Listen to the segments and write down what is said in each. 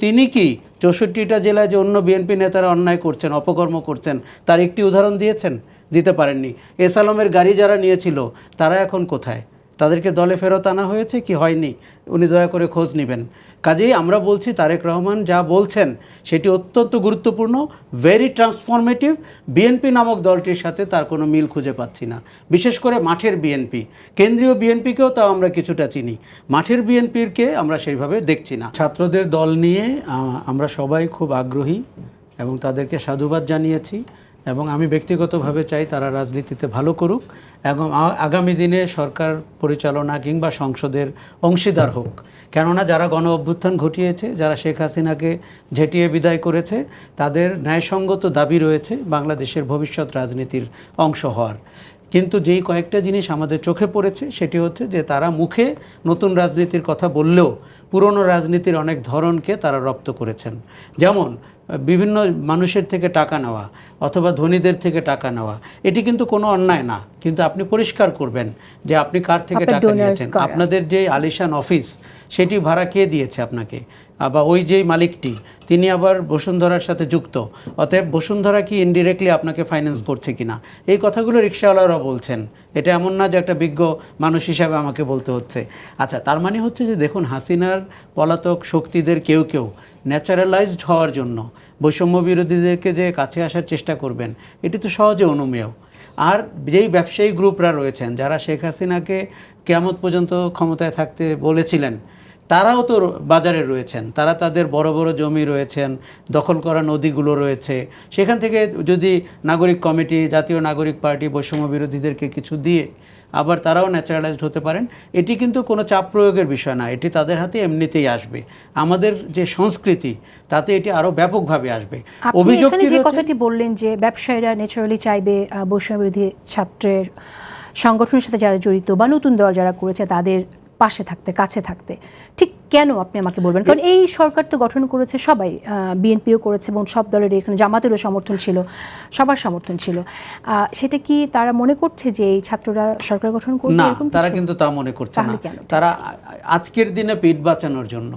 তিনি কি ৬৪টা জেলায় যে অন্য বিএনপি নেতারা অন্যায় করছেন, অপকর্ম করছেন, তার একটি উদাহরণ দিয়েছেন? দিতে পারেননি। এস আলমের গাড়ি যারা নিয়েছিল তারা এখন কোথায়? তাদেরকে দলে ফেরত আনা হয়েছে কি হয়নি? উনি দয়া করে খোঁজ নেবেন। কাজেই আমরা বলছি তারেক রহমান যা বলছেন সেটি অত্যন্ত গুরুত্বপূর্ণ, ভেরি ট্রান্সফরমেটিভ। বিএনপি নামক দলটির সাথে তার কোনো মিল খুঁজে পাচ্ছি না। বিশেষ করে মাঠের বিএনপি, কেন্দ্রীয় বিএনপিকেও তাও আমরা কিছুটা চিনি, মাঠের বিএনপিকে আমরা সেইভাবে দেখছি না। ছাত্রদের দল নিয়ে আমরা সবাই খুব আগ্রহী এবং তাদেরকে সাধুবাদ জানিয়েছি এবং আমি ব্যক্তিগতভাবে চাই তারা রাজনীতিতে ভালো করুক এবং আগামী দিনে সরকার পরিচালনা কিংবা সংসদের অংশীদার হোক। কেননা যারা গণ অভ্যুত্থান ঘটিয়েছে, যারা শেখ হাসিনাকে ঝেঁটিয়ে বিদায় করেছে, তাদের ন্যায়সঙ্গত দাবি রয়েছে বাংলাদেশের ভবিষ্যৎ রাজনীতির অংশ হওয়ার। কিন্তু যেই কয়েকটা জিনিস আমাদের চোখে পড়েছে সেটি হচ্ছে যে তারা মুখে নতুন রাজনীতির কথা বললেও পুরনো রাজনীতির অনেক ধরনকে তারা রপ্ত করেছেন। যেমন বিভিন্ন মানুষের থেকে টাকা নেওয়া অথবা ধনীদের থেকে টাকা নেওয়া, এটি কিন্তু কোনো অন্যায় না, কিন্তু আপনি পরিষ্কার করবেন যে আপনি কার থেকে টাকা নিয়েছেন। আপনাদের যে আলিশান অফিস সেটি ভাড়া কে দিয়েছে আপনাকে, আবার ওই যে মালিকটি তিনি আবার বসুন্ধরার সাথে যুক্ত, অতএব বসুন্ধরা কি ইনডিরেক্টলি আপনাকে ফাইন্যান্স করছে কিনা, এই কথাগুলো রিকশাওয়ালারা বলছেন। এটা এমন না যে একটা বিজ্ঞ মানুষ হিসাবে আমাকে বলতে হচ্ছে। আচ্ছা, তার মানে হচ্ছে যে দেখুন, হাসিনার পলাতক শক্তিদের কেউ কেউ ন্যাচারালাইজড হওয়ার জন্য বৈষম্য বিরোধীদেরকে যে কাছে আসার চেষ্টা করবেন, এটি তো সহজে অনুমেয়। আর যেই ব্যবসায়ী গ্রুপরা রয়েছেন যারা শেখ হাসিনাকে কিয়ামত পর্যন্ত ক্ষমতায় থাকতে বলেছিলেন, তারাও তো বাজারে রয়েছেন। তারা তাদের বড় বড় জমি রয়েছেন, দখল করা নদীগুলো রয়েছে, সেখান থেকে যদি নাগরিক কমিটি, জাতীয় নাগরিক পার্টি বৈষম্য বিরোধীদেরকে কিছু দিয়ে আবার তারাও ন্যাচারালাইজড হতে পারেন। এটি কিন্তু কোনো চাপ প্রয়োগের বিষয় না, এটি তাদের হাতে এমনিতেই আসবে। আমাদের যে সংস্কৃতি তাতে এটি আরও ব্যাপকভাবে আসবে। অভিযোগটি যে কথাটি বললেন যে ব্যবসায়ীরা ন্যাচারালি চাইবে বৈষম্য বিরোধী ছাত্রের সংগঠনের সাথে যারা জড়িত বা নতুন দল যারা করেছে তাদের পাশে থাকতে, কাছে থাকতে, ঠিক কেন আপনি আমাকে বলবেন? কারণ এই সরকার তো গঠন করেছে সবাই, বিএনপিও করেছে এবং সব দলের, এখানে জামাতেরও সমর্থন ছিল, সবার সমর্থন ছিল। সেটা কি তারা মনে করছে যে এই ছাত্ররা সরকার গঠন করবে? না, তারা কিন্তু তা মনে করছে না। তারা আজকের দিনে পিঠ বাঁচানোর জন্য,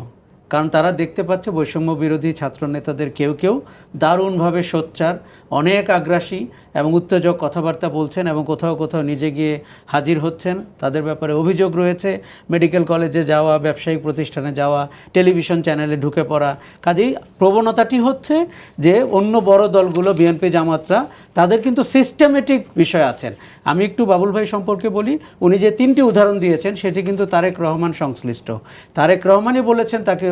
কারণ তারা দেখতে পাচ্ছে বৈষম্য বিরোধী ছাত্র নেতাদের কেউ কেউ দারুণভাবে সোচ্চার, অনেক আগ্রাসী এবং উত্তেজক কথাবার্তা বলছেন এবং কোথাও কোথাও নিজে গিয়ে হাজির হচ্ছেন। তাদের ব্যাপারে অভিযোগ রয়েছে মেডিকেল কলেজে যাওয়া, ব্যবসায়িক প্রতিষ্ঠানে যাওয়া, টেলিভিশন চ্যানেলে ঢুকে পড়া। কাজেই প্রবণতাটি হচ্ছে যে অন্য বড় দলগুলো, বিএনপি জামাতরা, তাদের কিন্তু সিস্টেমেটিক বিষয় আছেন। আমি একটু বাবুল ভাই সম্পর্কে বলি। উনি যে 3টি উদাহরণ দিয়েছেন সেটি কিন্তু তারেক রহমান সংশ্লিষ্ট। তারেক রহমানই বলেছেন তাকে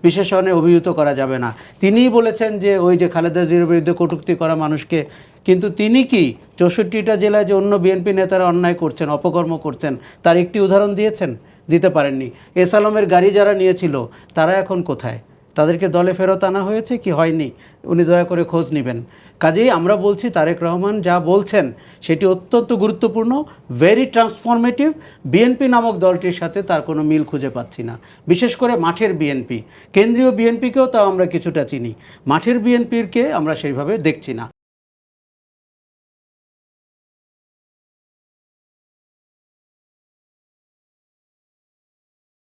বিশেষণে অভিহিত করা যাবে না। তিনিই বলেছেন যে ওই যে খালেদা জিয়ার বিরুদ্ধে কটূক্তি করা মানুষকে, কিন্তু তিনি কি ৬৪টা জেলায় যে অন্য বিএনপি নেতারা অন্যায় করছেন, অপকর্ম করছেন, তার একটি উদাহরণ দিয়েছেন? দিতে পারেননি। এস আলমের গাড়ি যারা নিয়েছিল তারা এখন কোথায়? তাদেরকে দলে ফেরত আনা হয়েছে কি হয়নি? উনি দয়া করে খোঁজ নেবেন। কাজেই আমরা বলছি তারেক রহমান যা বলছেন সেটি অত্যন্ত গুরুত্বপূর্ণ, ভেরি ট্রান্সফরমেটিভ। বিএনপি নামক দলটির সাথে তার কোনো মিল খুঁজে পাচ্ছি না। বিশেষ করে মাঠের বিএনপি, কেন্দ্রীয় বিএনপিকেও তাও আমরা কিছুটা চিনি, মাঠের বিএনপিকে আমরা সেইভাবে দেখছি না।